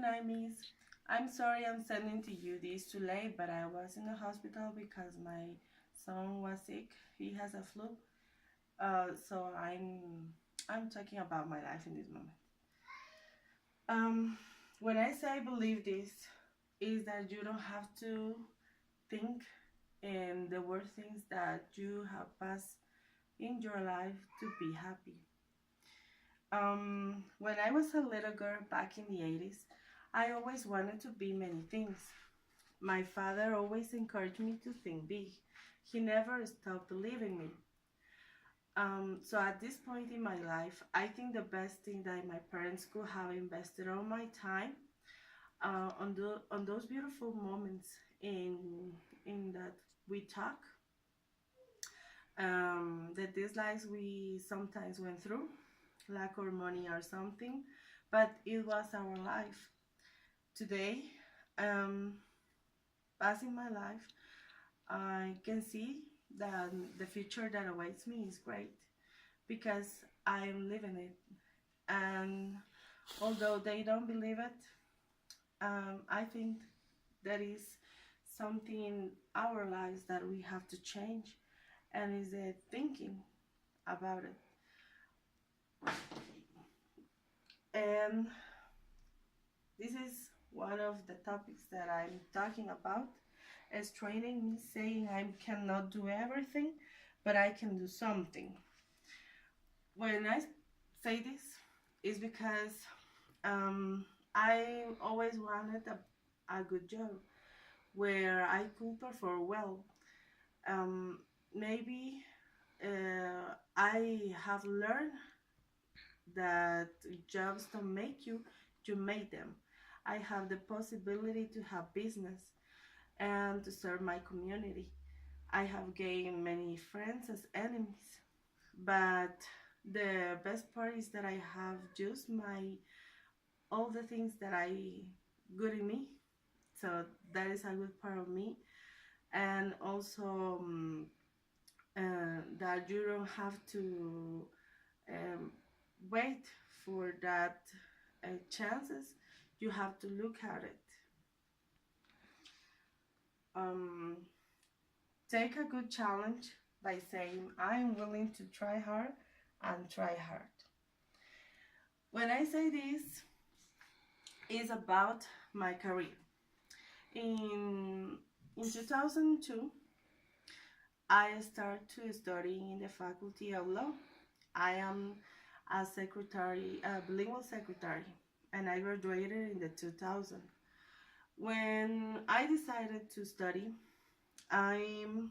Good night, Miss. I'm sorry I'm sending to you this too late, but I was in the hospital because my son was sick. He has a flu. So I'm talking about my life in this moment. Um, when I say I believe this, is that you don't have to think in the worst things that you have passed in your life to be happy. When I was a little girl back in the 80s, I always wanted to be many things. My father always encouraged me to think big. He never stopped believing me. So at this point in my life, I think the best thing that my parents could have invested all my time on those beautiful moments in that we talk, that these lives we sometimes went through, lack of money or something, but it was our life. Today, um, passing my life, I can see that the future that awaits me is great because I'm living it. And although they don't believe it, I think there is something in our lives that we have to change, and is the thinking about it. And this is one of the topics that I'm talking about, is training me saying I cannot do everything, but I can do something. When I say this, is because I always wanted a good job where I could perform well. Um, Maybe I have learned that jobs don't make you, you make them. I have the possibility to have business and to serve my community. I have gained many friends as enemies, but the best part is that I have used my all the things that I good in me. So that is a good part of me, and also that you don't have to um, wait for that chances. You have to look at it. Um, Take a good challenge by saying, I'm willing to try hard and try hard. When I say this, it's about my career. In, in 2002, I started to study in the Faculty of Law. I am a secretary, a bilingual secretary, and I graduated in the 2000. When I decided to study, I'm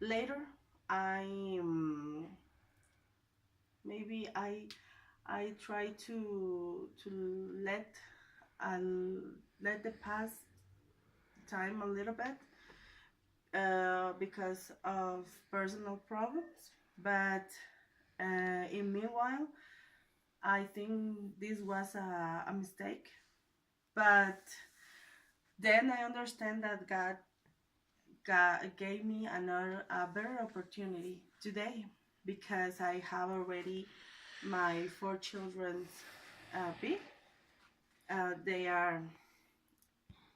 later I maybe I try to uh, let the past time a little bit because of personal problems, but in meanwhile I think this was a mistake. But then I understand that God gave me a better opportunity today because I have already my four children big. They are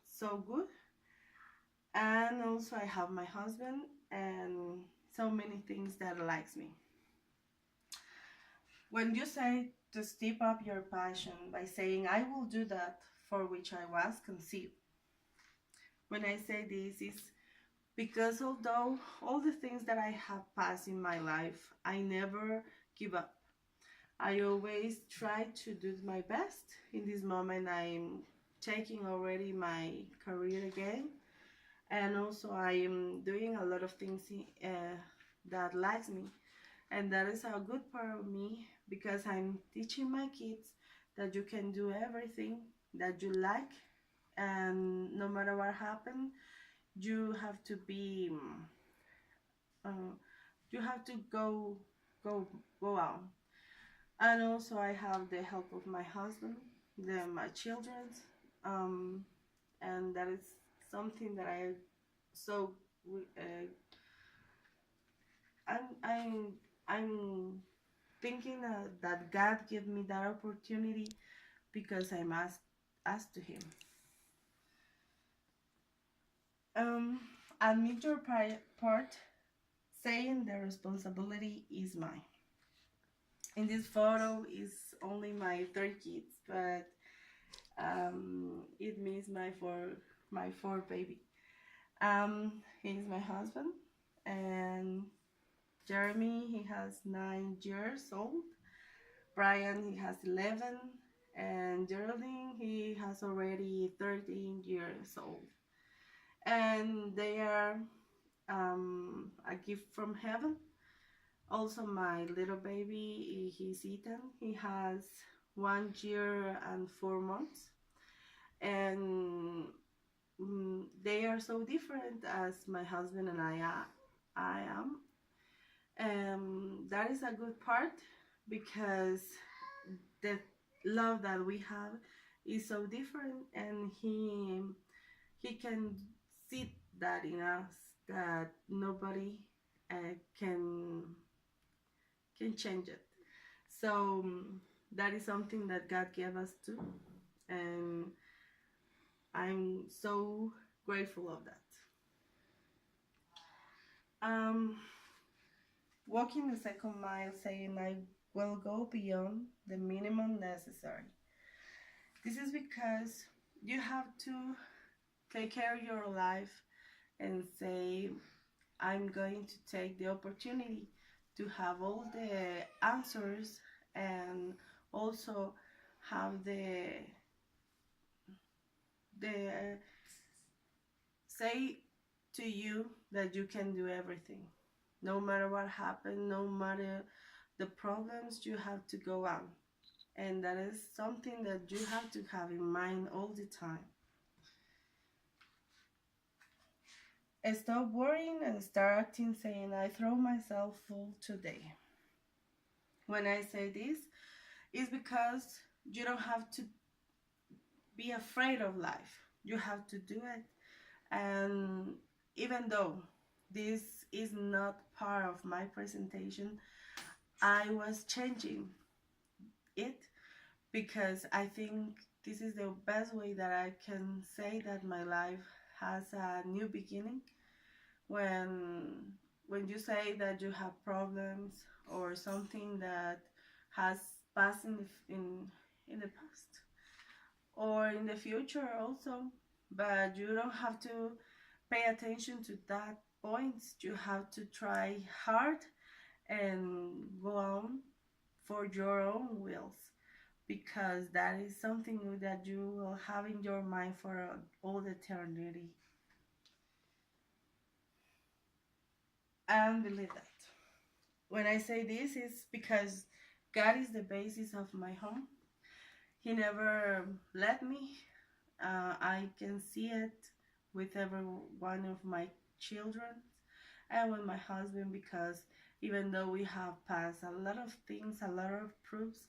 so good, and also I have my husband and so many things that likes me. When you say to step up your passion by saying I will do that for which I was conceived. When I say this is because although all the things that I have passed in my life, I never give up. I always try to do my best. In this moment, I'm taking already my career again, and also I am doing a lot of things that likes me, and that is a good part of me because I'm teaching my kids that you can do everything that you like, and no matter what happens, you have to be uh, you have to go go out. And also I have the help of my husband, my children, um, and that is something that I so I'm I'm I'm thinking that God gave me that opportunity because I'm asked to him. Admit your part, saying the responsibility is mine. In this photo is only my 3 kids, but it means my four baby. He's my husband, and Jeremy, he has 9 years old. Brian, he has 11, and Geraldine, he has already 13 years old. And they are a gift from heaven. Also, my little baby, he's Ethan. He has 1 year and 4 months, and they are so different as my husband and I am. That is a good part because the love that we have is so different, and he can see that in us, that nobody can change it. So that is something that God gave us too, and I'm so grateful of that. Walking the second mile, saying I will go beyond the minimum necessary. This is because you have to take care of your life and say, I'm going to take the opportunity to have all the answers, and also have the say to you that you can do everything. No matter what happens, no matter the problems, you have to go on. And that is something that you have to have in mind all the time. Stop worrying and start acting, saying, I throw myself full today. When I say this, it's because you don't have to be afraid of life. You have to do it. And even though this is not part of my presentation, I was changing it because I think this is the best way that I can say that my life has a new beginning. When you say that you have problems or something that has passed in the past or in the future also, but you don't have to pay attention to that point. You have to try hard and go on for your own wills, because that is something that you will have in your mind for all eternity. And believe that. When I say this, it's because God is the basis of my home. He never let me. I can see it with every one of my children and with my husband, because even though we have passed a lot of things, a lot of proofs,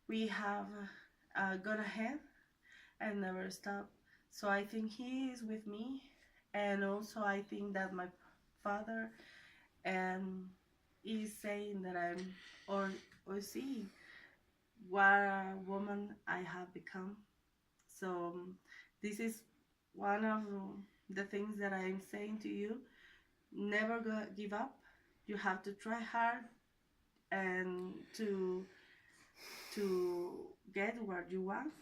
we have gone ahead and never stopped. So I think he is with me, and also I think that my father is saying that I'm or see what a woman I have become. So this is one of the things that I'm saying to you. Never give up. You have to try hard and to get what you want.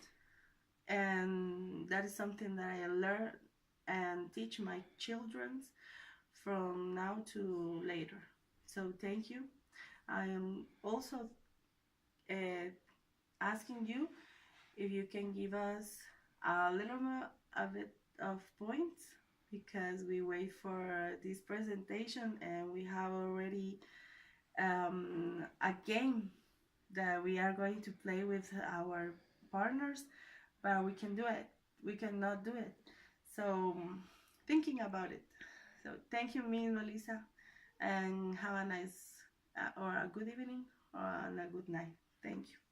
And that is something that I learn and teach my children from now to later. So thank you. I am also asking you if you can give us a little more a bit of points, because we wait for this presentation and we have already a game that we are going to play with our partners, but we can do it. We cannot do it. So thinking about it. So thank you, Miss Melissa, and have a nice or a good evening or a good night. Thank you.